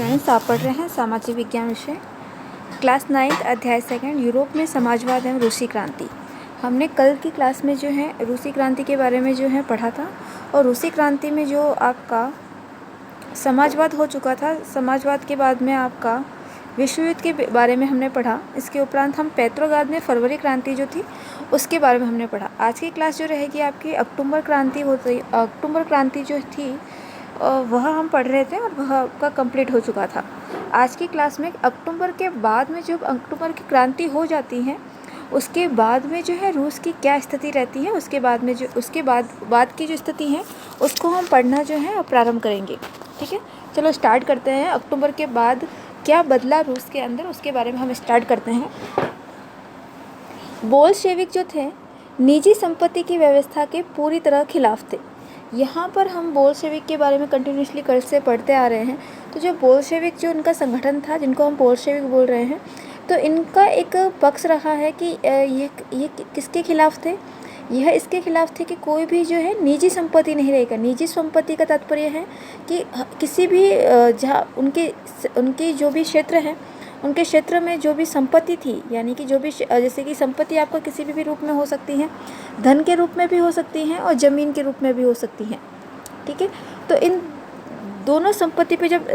Students, आप पढ़ रहे हैं सामाजिक विज्ञान विषय क्लास 9 अध्याय 2 यूरोप में समाजवाद एवं रूसी क्रांति। हमने कल की क्लास में जो है रूसी क्रांति के बारे में जो है पढ़ा था और रूसी क्रांति में जो आपका समाजवाद हो चुका था, समाजवाद के बाद में आपका विश्व युद्ध के बारे में हमने पढ़ा। इसके उपरांत हम पेट्रोग्राद में फरवरी क्रांति जो थी उसके बारे में हमने पढ़ा। आज की क्लास जो रहेगी आपकी अक्टूबर क्रांति जो थी वह हम पढ़ रहे थे और वह आपका कंप्लीट हो चुका था। आज की क्लास में अक्टूबर के बाद में जब अक्टूबर की क्रांति हो जाती है उसके बाद में जो है रूस की क्या स्थिति रहती है, उसके बाद की जो स्थिति है उसको हम पढ़ना जो है प्रारंभ करेंगे। ठीक है, चलो स्टार्ट करते हैं। अक्टूबर के बाद क्या बदला रूस के अंदर, उसके बारे में हम स्टार्ट करते हैं। बोल्शेविक जो थे निजी संपत्ति की व्यवस्था के पूरी तरह खिलाफ थे। यहाँ पर हम बोल्शेविक के बारे में कंटिन्यूसली कल से पढ़ते आ रहे हैं। तो जो बोल्शेविक जो उनका संगठन था, जिनको हम बोल्शेविक बोल रहे हैं, तो इनका एक पक्ष रहा है कि ये किसके खिलाफ थे। यह इसके खिलाफ थे कि कोई भी जो है निजी संपत्ति नहीं रहेगा। निजी संपत्ति का तात्पर्य है कि किसी भी जहाँ उनकी जो भी क्षेत्र है, उनके क्षेत्र में जो भी संपत्ति थी, यानी कि जो भी जैसे कि संपत्ति आपको किसी भी रूप में हो सकती है, धन के रूप में भी हो सकती हैं और ज़मीन के रूप में भी हो सकती हैं। ठीक है, तो इन दोनों संपत्ति पे जब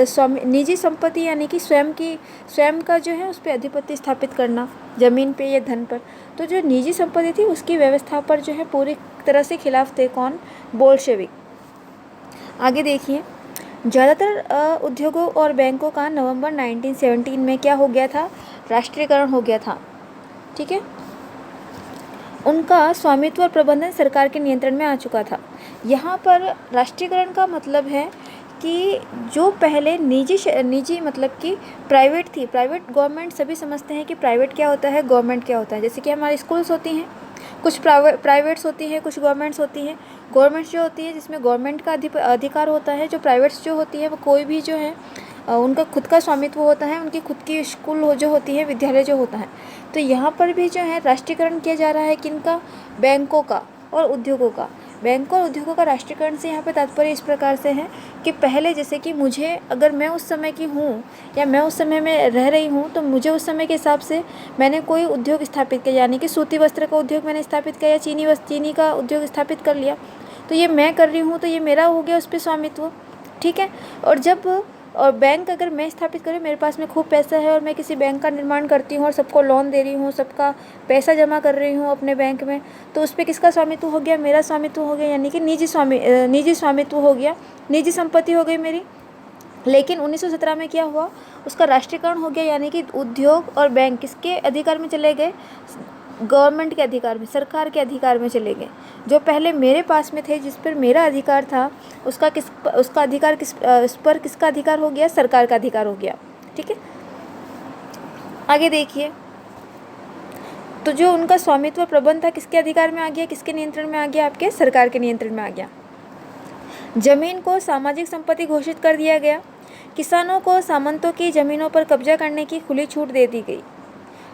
निजी संपत्ति यानी कि स्वयं का जो है उस पर अधिपत्य स्थापित करना, ज़मीन पे या धन पर, तो जो निजी संपत्ति थी उसकी व्यवस्था पर जो है पूरी तरह से खिलाफ थे। कौन? बोल्शेविक। आगे देखिए, ज़्यादातर उद्योगों और बैंकों का नवंबर 1917 में क्या हो गया था? राष्ट्रीयकरण हो गया था। ठीक है, उनका स्वामित्व और प्रबंधन सरकार के नियंत्रण में आ चुका था। यहाँ पर राष्ट्रीयकरण का मतलब है कि जो पहले निजी मतलब कि प्राइवेट थी, प्राइवेट गवर्नमेंट सभी समझते हैं कि प्राइवेट क्या होता है, गवर्नमेंट क्या होता है। जैसे कि हमारी स्कूल्स होती हैं, कुछ प्राइवेट्स होती हैं, कुछ गवर्नमेंट्स होती हैं। गवर्नमेंट्स जो होती है जिसमें गवर्नमेंट का अधिकार होता है, जो प्राइवेट्स जो होती है वो कोई भी जो है उनका खुद का स्वामित्व होता है, उनकी खुद की स्कूल जो होती है, विद्यालय जो होता है। तो यहाँ पर भी जो है राष्ट्रीयकरण किया जा रहा है किनका? बैंकों का और उद्योगों का। बैंकों और उद्योगों का राष्ट्रीयकरण से यहाँ पे तात्पर्य इस प्रकार से है कि पहले जैसे कि मुझे, अगर मैं उस समय की हूँ या मैं उस समय में रह रही हूँ, तो मुझे उस समय के हिसाब से मैंने कोई उद्योग स्थापित किया, यानी कि सूती वस्त्र का उद्योग मैंने स्थापित किया या चीनी का उद्योग स्थापित कर लिया, तो ये मैं कर रही हूँ, तो ये मेरा हो गया उस पर स्वामित्व। ठीक है, और बैंक अगर मैं स्थापित करूँ, मेरे पास में खूब पैसा है और मैं किसी बैंक का निर्माण करती हूँ और सबको लोन दे रही हूँ, सबका पैसा जमा कर रही हूँ अपने बैंक में, तो उस पर किसका स्वामित्व हो गया? मेरा स्वामित्व हो गया, यानी कि निजी स्वामित्व हो गया, निजी संपत्ति हो गई मेरी। लेकिन 1917 में क्या हुआ? उसका राष्ट्रीयकरण हो गया, यानी कि उद्योग और बैंक किसके अधिकार में चले गए? गवर्नमेंट के अधिकार में, सरकार के अधिकार में चले गए। जो पहले मेरे पास में थे, जिस पर मेरा अधिकार था, उसका अधिकार उस पर किसका अधिकार हो गया? सरकार का अधिकार हो गया। ठीक है, आगे देखिए, तो जो उनका स्वामित्व प्रबंध था किसके अधिकार में आ गया, किसके नियंत्रण में आ गया? आपके सरकार के नियंत्रण में आ गया। जमीन को सामाजिक संपत्ति घोषित कर दिया गया। किसानों को सामंतों की जमीनों पर कब्जा करने की खुली छूट दे दी गई।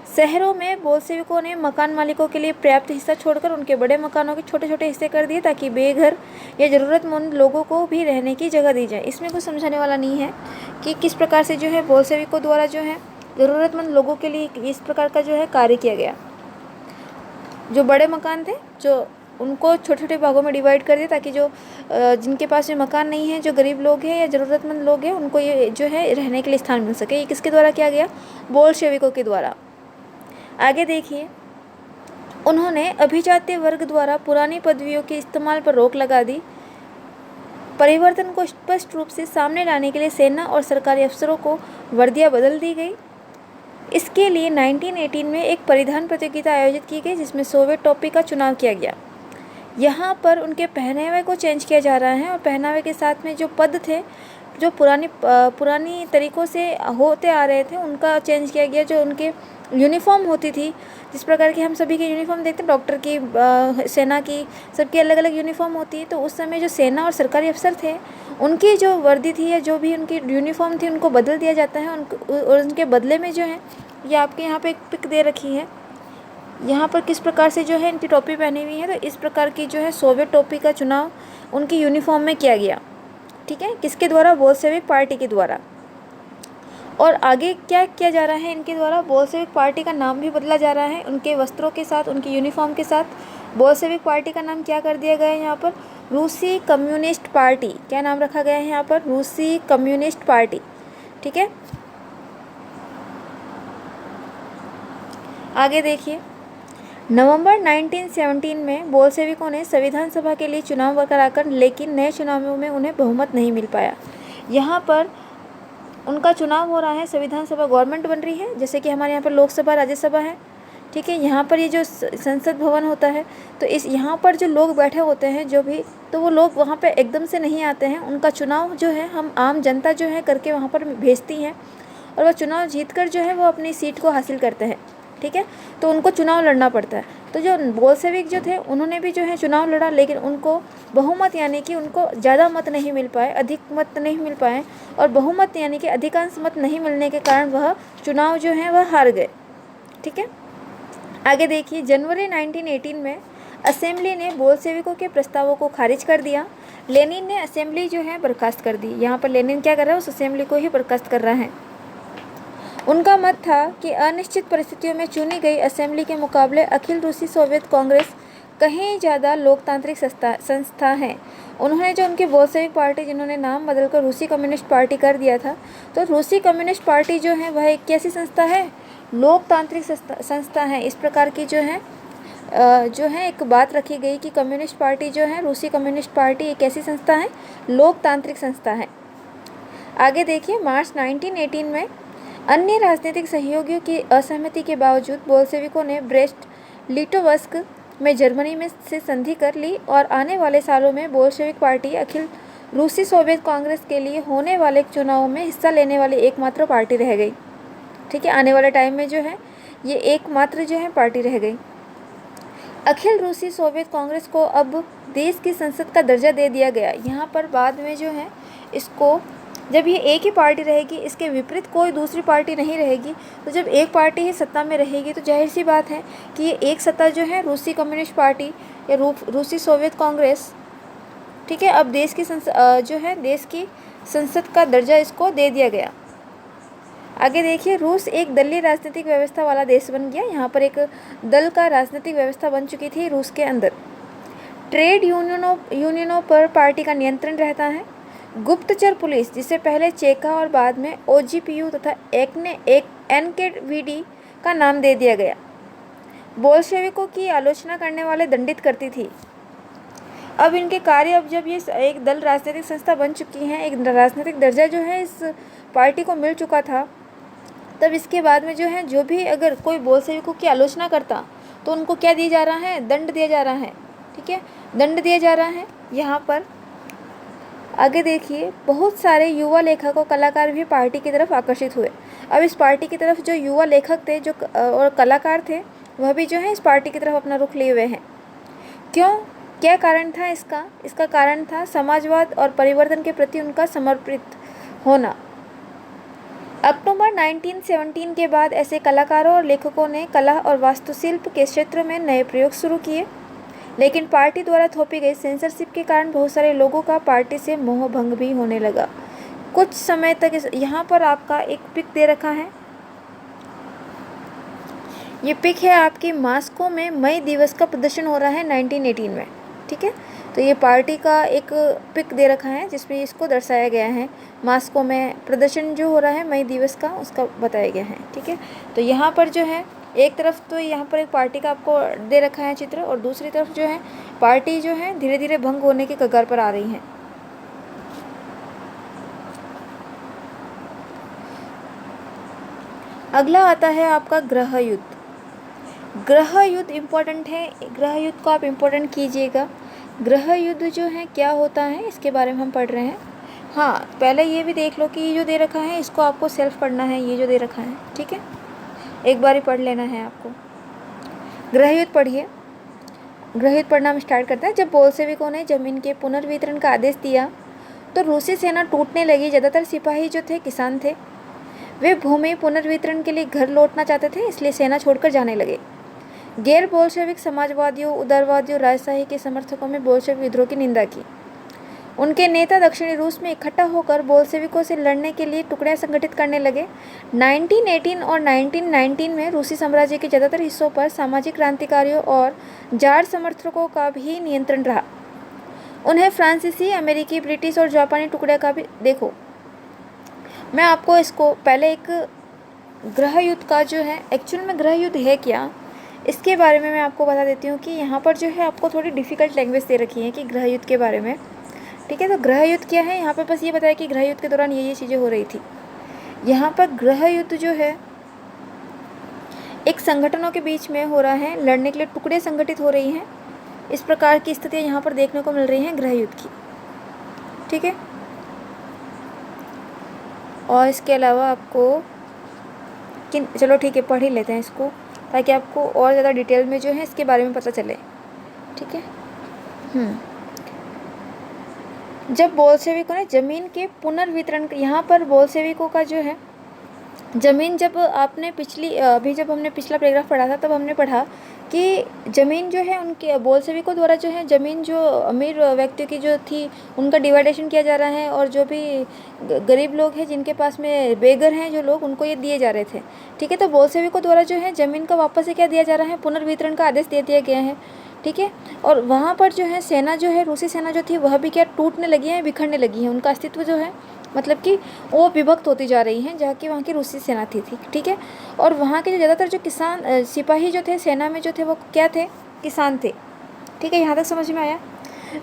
शहरों में बोल्शेविकों ने मकान मालिकों के लिए पर्याप्त हिस्सा छोड़कर उनके बड़े मकानों के छोटे छोटे हिस्से कर दिए, ताकि बेघर या ज़रूरतमंद लोगों को भी रहने की जगह दी जाए। इसमें कुछ समझाने वाला नहीं है कि किस प्रकार से जो है बोल्शेविकों द्वारा जो है ज़रूरतमंद लोगों के लिए इस प्रकार का जो है कार्य किया गया। जो बड़े मकान थे, जो उनको छोटे छोटे भागों में डिवाइड कर दिया, ताकि जो जिनके पास में मकान नहीं है, जो गरीब लोग हैं या ज़रूरतमंद लोग हैं, उनको ये जो है रहने के लिए स्थान मिल सके। ये किसके द्वारा किया गया? बोल्शेविकों के द्वारा। आगे देखिए, उन्होंने अभिजात्य वर्ग द्वारा पुरानी पदवियों के इस्तेमाल पर रोक लगा दी। परिवर्तन को स्पष्ट रूप से सामने लाने के लिए सेना और सरकारी अफसरों को वर्दियां बदल दी गई। इसके लिए 1918 में एक परिधान प्रतियोगिता आयोजित की गई, जिसमें सोवियत टोपी का चुनाव किया गया। यहाँ पर उनके पहनावे को चेंज किया जा रहा है और पहनावे के साथ में जो पद थे, जो पुरानी तरीक़ों से होते आ रहे थे, उनका चेंज किया गया। जो उनके यूनिफॉर्म होती थी, जिस प्रकार की हम सभी की यूनिफॉर्म देखते हैं, डॉक्टर की, सेना की, सबकी अलग अलग यूनिफॉर्म होती है, तो उस समय जो सेना और सरकारी अफसर थे, उनकी जो वर्दी थी या जो भी उनकी यूनिफॉर्म थी, उनको बदल दिया जाता है। और उनके बदले में जो है, ये आपके यहाँ पे एक पिक दे रखी है, यहाँ पर किस प्रकार से जो है इनकी टोपी पहनी हुई है, तो इस प्रकार की जो है सोवियत टोपी का चुनाव उनकी यूनिफॉर्म में किया गया। ठीक है, किसके द्वारा? बोल्शेविक पार्टी के द्वारा। और आगे क्या किया जा रहा है इनके द्वारा, बोल्शेविक पार्टी का नाम भी बदला जा रहा है। उनके वस्त्रों के साथ, उनके यूनिफॉर्म के साथ बोल्शेविक पार्टी का नाम क्या कर दिया गया है यहाँ पर, रूसी कम्युनिस्ट पार्टी। क्या नाम रखा गया है यहाँ पर, रूसी कम्युनिस्ट पार्टी। ठीक है, आगे देखिए, नवंबर 1917 में बोल्शेविकों ने संविधान सभा के लिए चुनाव कराकर, लेकिन नए चुनावों में उन्हें बहुमत नहीं मिल पाया। यहाँ पर उनका चुनाव हो रहा है, संविधान सभा गवर्नमेंट बन रही है, जैसे कि हमारे यहाँ पर लोकसभा राज्यसभा है। ठीक है, यहाँ पर ये जो संसद भवन होता है, तो इस यहाँ पर जो लोग बैठे होते हैं जो भी, तो वो लोग वहाँ पे एकदम से नहीं आते हैं। उनका चुनाव जो है हम आम जनता जो है करके वहाँ पर भेजती हैं, और वह चुनाव जीतकर जो है वो अपनी सीट को हासिल करते हैं। ठीक है, तो उनको चुनाव लड़ना पड़ता है। तो जो बोल्शेविक जो थे उन्होंने भी जो है चुनाव लड़ा, लेकिन उनको बहुमत यानी कि उनको ज़्यादा मत नहीं मिल पाए, अधिक मत नहीं मिल पाए, और बहुमत यानी कि अधिकांश मत नहीं मिलने के कारण वह चुनाव जो है वह हार गए। ठीक है, आगे देखिए, जनवरी 1918 में असेंबली ने बोल्शेविकों के प्रस्तावों को खारिज कर दिया। लेनिन ने असेंबली जो है बर्खास्त कर दी। यहाँ पर लेनिन क्या कर रहा है, उस असेंबली को ही बर्खास्त कर रहा है। उनका मत था कि अनिश्चित परिस्थितियों में चुनी गई असेंबली के मुकाबले अखिल रूसी सोवियत कांग्रेस कहीं ज़्यादा लोकतांत्रिक संस्था है। उन्होंने जो उनकी बोल्शेविक पार्टी, जिन्होंने नाम बदलकर रूसी कम्युनिस्ट पार्टी कर दिया था, तो रूसी कम्युनिस्ट पार्टी जो है वह एक कैसी संस्था है, लोकतांत्रिक संस्था है। इस प्रकार की जो है एक बात रखी गई कि कम्युनिस्ट पार्टी जो है, रूसी कम्युनिस्ट पार्टी एक ऐसी संस्था है, लोकतांत्रिक संस्था है। आगे देखिए, मार्च 1918 में अन्य राजनीतिक सहयोगियों की असहमति के बावजूद बोल्शेविकों ने ब्रेस्ट लिटोवस्क में जर्मनी में से संधि कर ली, और आने वाले सालों में बोल्शेविक पार्टी अखिल रूसी सोवियत कांग्रेस के लिए होने वाले चुनावों में हिस्सा लेने वाली एकमात्र पार्टी रह गई। ठीक है, आने वाले टाइम में जो है ये एकमात्र जो है पार्टी रह गई। अखिल रूसी सोवियत कांग्रेस को अब देश की संसद का दर्जा दे दिया गया। यहाँ पर बाद में जो है इसको, जब ये एक ही पार्टी रहेगी, इसके विपरीत कोई दूसरी पार्टी नहीं रहेगी, तो जब एक पार्टी ही सत्ता में रहेगी तो जाहिर सी बात है कि ये एक सत्ता जो है रूसी कम्युनिस्ट पार्टी या रूसी सोवियत कांग्रेस, ठीक है, अब देश की देश की संसद का दर्जा इसको दे दिया गया। आगे देखिए, रूस एक दलीय राजनीतिक व्यवस्था वाला देश बन गया। यहाँ पर एक दल का राजनीतिक व्यवस्था बन चुकी थी रूस के अंदर। ट्रेड यूनियनों पर पार्टी का नियंत्रण रहता है। गुप्तचर पुलिस, जिसे पहले चेका और बाद में ओजीपीयू तथा एनकेवीडी का नाम दे दिया गया, बोल्शेविकों की आलोचना करने वाले दंडित करती थी। अब इनके कार्य, अब जब ये एक दल राजनीतिक संस्था बन चुकी हैं, एक राजनीतिक दर्जा जो है इस पार्टी को मिल चुका था, तब इसके बाद में जो है जो भी अगर कोई बोल्शेविकों की आलोचना करता तो उनको क्या दिया जा रहा है, दंड दिया जा रहा है। ठीक है, दंड दिया जा रहा है। यहाँ पर आगे देखिए, बहुत सारे युवा लेखक और कलाकार भी पार्टी की तरफ आकर्षित हुए। अब इस पार्टी की तरफ जो युवा लेखक थे जो और कलाकार थे, वह भी जो है इस पार्टी की तरफ अपना रुख लिए हुए हैं। क्यों, क्या कारण था इसका? इसका कारण था समाजवाद और परिवर्तन के प्रति उनका समर्पित होना। अक्टूबर 1917 के बाद ऐसे कलाकारों और लेखकों ने कला और वास्तुशिल्प के क्षेत्र में नए प्रयोग शुरू किए, लेकिन पार्टी द्वारा थोपी गई सेंसरशिप के कारण बहुत सारे लोगों का पार्टी से मोह भंग भी होने लगा। कुछ समय तक यहाँ पर आपका एक पिक दे रखा है। ये पिक है आपकी मास्को में मई दिवस का प्रदर्शन हो रहा है 1918 में। ठीक है, तो ये पार्टी का एक पिक दे रखा है जिसमें इसको दर्शाया गया है। मास्को में प्रदर्शन जो हो रहा है मई दिवस का, उसका बताया गया है। ठीक है, तो यहाँ पर जो है एक तरफ तो यहाँ पर एक पार्टी का आपको दे रखा है चित्र, और दूसरी तरफ जो है पार्टी जो है धीरे धीरे भंग होने की कगार पर आ रही है। अगला आता है आपका गृह युद्ध। गृह युद्ध इम्पोर्टेंट है, गृह युद्ध को आप इम्पोर्टेंट कीजिएगा। गृह युद्ध जो है क्या होता है इसके बारे में हम पढ़ रहे हैं। हाँ, पहले ये भी देख लो कि ये जो दे रखा है इसको आपको सेल्फ पढ़ना है, ये जो दे रखा है। ठीक है, एक बार ही पढ़ लेना है आपको। गृह युद्ध पढ़िए। गृह युद्ध पढ़ना हम स्टार्ट करते हैं। जब बोल्शेविकों ने जमीन के पुनर्वितरण का आदेश दिया तो रूसी सेना टूटने लगी। ज़्यादातर सिपाही जो थे किसान थे, वे भूमि पुनर्वितरण के लिए घर लौटना चाहते थे, इसलिए सेना छोड़कर जाने लगे। गैर बोल्शेविक समाजवादियों, उदारवादियों, राजशाही के समर्थकों में बोल्शेविक विद्रोह की निंदा की। उनके नेता दक्षिणी रूस में इकट्ठा होकर बोल्शेविकों से लड़ने के लिए टुकड़ियां संगठित करने लगे। 1918 और 1919 में रूसी साम्राज्य के ज़्यादातर हिस्सों पर सामाजिक क्रांतिकारियों और जार समर्थकों का भी नियंत्रण रहा। उन्हें फ्रांसीसी, अमेरिकी, ब्रिटिश और जापानी टुकड़े का भी देखो। मैं आपको इसको पहले एक गृह युद्ध का जो है, एक्चुअल में गृह युद्ध है क्या, इसके बारे में मैं आपको बता देती हूँ कि यहाँ पर जो है आपको थोड़ी डिफ़िकल्ट लैंग्वेज दे रखी है कि गृह युद्ध के बारे में। ठीक है, तो गृह युद्ध क्या है, यहाँ पर बस ये बताया कि गृह युद्ध के दौरान ये चीज़ें हो रही थी। यहाँ पर गृह युद्ध जो है एक संगठनों के बीच में हो रहा है, लड़ने के लिए टुकड़े संगठित हो रही हैं। इस प्रकार की स्थितियाँ यहाँ पर देखने को मिल रही हैं गृह युद्ध की। ठीक है, और इसके अलावा आपको चलो ठीक है, पढ़ ही लेते हैं इसको ताकि आपको और ज़्यादा डिटेल में जो है इसके बारे में पता चले। ठीक है, जब बोल्शेविकों ने ज़मीन के पुनर्वितरण, यहाँ पर बोल्शेविकों का जो है ज़मीन, जब आपने अभी जब हमने पिछला पैराग्राफ पढ़ा था तब हमने पढ़ा कि ज़मीन जो है उनके बोल्शेविकों द्वारा जो है ज़मीन जो अमीर व्यक्तियों की जो थी उनका डिवाइडेशन किया जा रहा है, और जो भी गरीब लोग हैं जिनके पास में बेगर हैं जो लोग, उनको ये दिए जा रहे थे। ठीक है, तो बोल्शेविकों द्वारा जो है ज़मीन का वापस से क्या दिया जा रहा है, पुनर्वितरण का आदेश दे दिया गया है। ठीक है, और वहाँ पर जो है सेना जो है, रूसी सेना जो थी वह भी क्या टूटने लगी है, बिखरने लगी है। उनका अस्तित्व जो है मतलब कि वो विभक्त होती जा रही हैं, जहाँ की वहाँ की रूसी सेना थी। ठीक है, और वहाँ के जो ज़्यादातर जो किसान सिपाही जो थे सेना में जो थे वो क्या थे, किसान थे। ठीक है, यहाँ तक समझ में आया।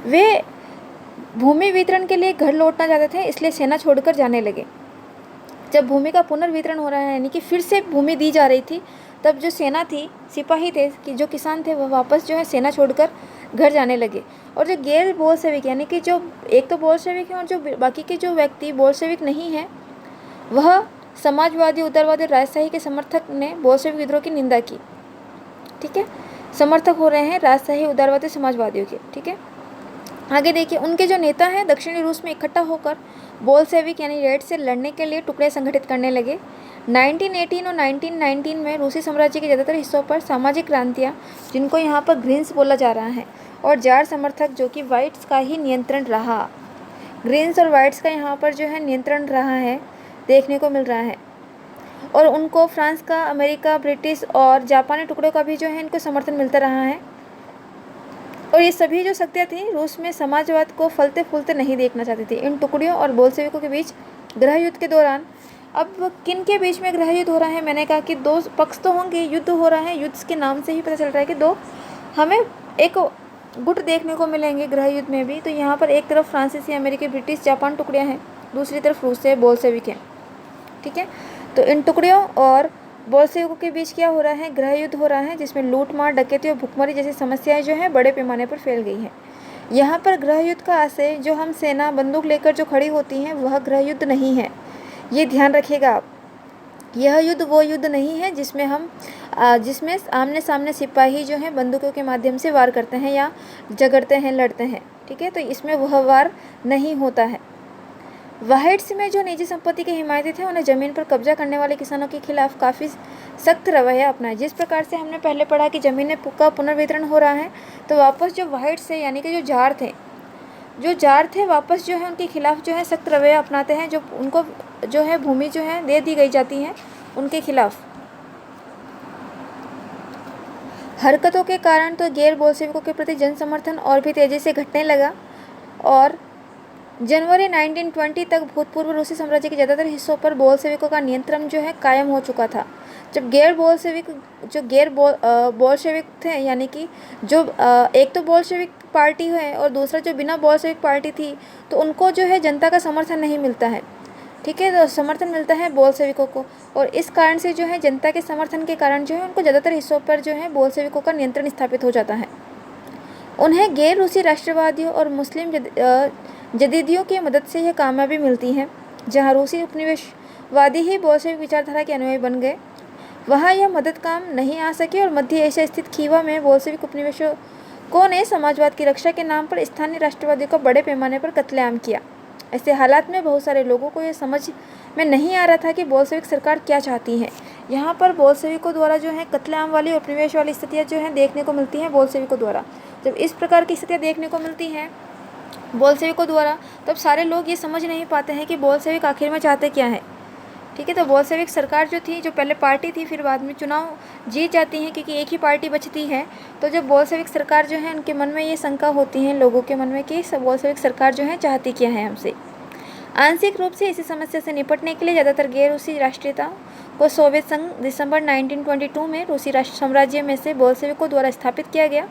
वे भूमि वितरण के लिए घर लौटना चाहते थे, इसलिए सेना छोड़कर जाने लगे। जब भूमि का पुनर्वितरण हो रहा है यानी कि फिर से भूमि दी जा रही थी, तब जो सेना थी, सिपाही थे, कि जो किसान थे, वह वापस जो है सेना छोड़कर घर जाने लगे। और जो गैर बोल्शेविक यानी कि जो एक तो बोल्शेविक हैं और जो बाकी के जो व्यक्ति बोल्शेविक नहीं हैं, वह समाजवादी, उदारवादी और राजशाही के समर्थक ने बोल्शेविक विद्रोह की निंदा की। ठीक है, समर्थक हो रहे हैं राजशाही, उदारवादी, समाजवादियों के। ठीक है, आगे देखिए, उनके जो नेता हैं दक्षिणी रूस में इकट्ठा होकर बोल्शेविक यानी रेड से लड़ने के लिए टुकड़े संगठित करने लगे। 1918 और 1919 में रूसी साम्राज्य के ज़्यादातर हिस्सों पर सामाजिक क्रांतियाँ, जिनको यहाँ पर ग्रीन्स बोला जा रहा है, और जार समर्थक जो कि वाइट्स का ही नियंत्रण रहा। ग्रीन्स और वाइट्स का यहाँ पर जो है नियंत्रण रहा है, देखने को मिल रहा है। और उनको फ्रांस का, अमेरिका, ब्रिटिश और जापानी टुकड़ों का भी जो है इनको समर्थन मिलता रहा है। और ये सभी जो शक्तियाँ थीं रूस में समाजवाद को फलते फूलते नहीं देखना चाहती थी। इन टुकड़ियों और बोल्शेविकों के बीच गृह युद्ध के दौरान, अब किन के बीच में गृह युद्ध हो रहा है, मैंने कहा कि दो पक्ष तो होंगे, युद्ध हो रहा है। युद्ध के नाम से ही पता चल रहा है कि दो हमें एक गुट देखने को मिलेंगे गृह युद्ध में भी। तो यहाँ पर एक तरफ फ्रांसीसी, अमेरिकी, ब्रिटिश, जापान टुकड़ियाँ हैं, दूसरी तरफ रूस से बोल्शेविक हैं। ठीक है, तो इन टुकड़ियों और बोल्शेविकों के बीच क्या हो रहा है, गृह युद्ध हो रहा है, जिसमें लूट मार, डकैती और भुखमरी जैसी समस्याएं जो हैं बड़े पैमाने पर फैल गई हैं। यहाँ पर गृह युद्ध का आशय जो हम सेना बंदूक लेकर जो खड़ी होती हैं वह गृह युद्ध नहीं है, ये ध्यान रखिएगा आप। यह युद्ध वो युद्ध नहीं है जिसमें आमने सामने सिपाही जो हैं बंदूकों के माध्यम से वार करते हैं या झगड़ते हैं, लड़ते हैं। ठीक है, तो इसमें वह वार नहीं होता है। वाहिड्स में जो निजी संपत्ति के हिमायती थे, उन्हें ज़मीन पर कब्जा करने वाले किसानों के खिलाफ काफ़ी सख्त रवैया अपनाया। जिस प्रकार से हमने पहले पढ़ा कि ज़मीन का पुनर्वितरण हो रहा है, तो वापस जो वाहिड्स है यानी कि जो जार थे वापस जो है उनके खिलाफ जो है सख्त रवैया अपनाते हैं, जो उनको जो है भूमि जो है दे दी गई जाती है उनके खिलाफ। हरकतों के कारण तो गैर बोल्शेविकों के प्रति जन समर्थन और भी तेज़ी से घटने लगा, और जनवरी 1920 तक भूतपूर्व रूसी साम्राज्य के ज़्यादातर हिस्सों पर बोल्शेविकों का नियंत्रण जो है कायम हो चुका था। जब गैर बोल्शेविक थे यानी कि जो एक तो बोल्शेविक पार्टी है और दूसरा जो बिना बोल्शेविक पार्टी थी, तो उनको जो है जनता का समर्थन नहीं मिलता है। ठीक है, तो समर्थन मिलता है बोल्शेविकों को, और इस कारण से जो है जनता के समर्थन के कारण जो है उनको ज़्यादातर हिस्सों पर जो है बोल्शेविकों का नियंत्रण स्थापित हो जाता है। उन्हें गैर रूसी राष्ट्रवादियों और मुस्लिम जदीदियों की मदद से यह कामयाबी मिलती है। जहाँ रूसी उपनिवेशवादी ही बोल्शेविक विचारधारा के अनुयायी बन गए, वहाँ यह मदद काम नहीं आ सकी, और मध्य एशिया स्थित खीवा में बोल्शेविक उपनिवेशकों ने समाजवाद की रक्षा के नाम पर स्थानीय राष्ट्रवादियों का बड़े पैमाने पर कत्लेआम किया। ऐसे हालात में बहुत सारे लोगों को यह समझ में नहीं आ रहा था कि बोल्शेविक सरकार क्या चाहती है। यहाँ पर बोल्शेविकों द्वारा जो है कत्लेआम वाली और उपनिवेश वाली स्थितियाँ जो हैं देखने को मिलती हैं बोल्शेविकों द्वारा। जब इस प्रकार की स्थितियाँ देखने को मिलती हैं बोल्शेविकों द्वारा, तब सारे लोग ये समझ नहीं पाते हैं कि बोल्शेविक आखिर में चाहते क्या है। ठीक है, तो बोल्शेविक सरकार जो थी, जो पहले पार्टी थी, फिर बाद में चुनाव जीत जाती हैं क्योंकि एक ही पार्टी बचती है। तो जब बोल्शेविक सरकार जो है, उनके मन में ये शंका होती है लोगों के मन में कि बोल्शेविक सरकार जो है चाहती क्या है हमसे। आंशिक रूप से इसी समस्या से निपटने के लिए ज़्यादातर गैर रूसी राष्ट्रीयताओं को सोवियत संघ दिसंबर 1922 में रूसी राष्ट्र साम्राज्य में से बोल्शेविकों द्वारा स्थापित किया गया।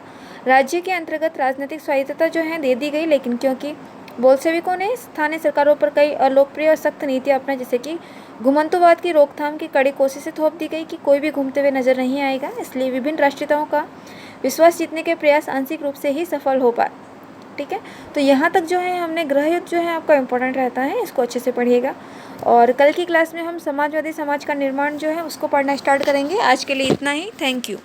राज्य के अंतर्गत राजनीतिक स्वायत्तता जो है दे दी गई, लेकिन क्योंकि बोल्शेविकों ने स्थानीय सरकारों पर कई अलोकप्रिय और सख्त नीतियाँ अपनाई, जैसे कि घुमंतुवाद की रोकथाम की कड़ी कोशिशें थोप दी गई कि कोई भी घूमते हुए नजर नहीं आएगा, इसलिए विभिन्न राष्ट्रीयताओं का विश्वास जीतने के प्रयास आंशिक रूप से ही सफल हो पाए। ठीक है, तो यहाँ तक जो है हमने गृह युद्ध जो है आपका इम्पोर्टेंट रहता है, इसको अच्छे से पढ़िएगा। और कल की क्लास में हम समाजवादी समाज का निर्माण जो है उसको पढ़ना स्टार्ट करेंगे। आज के लिए इतना ही, थैंक यू।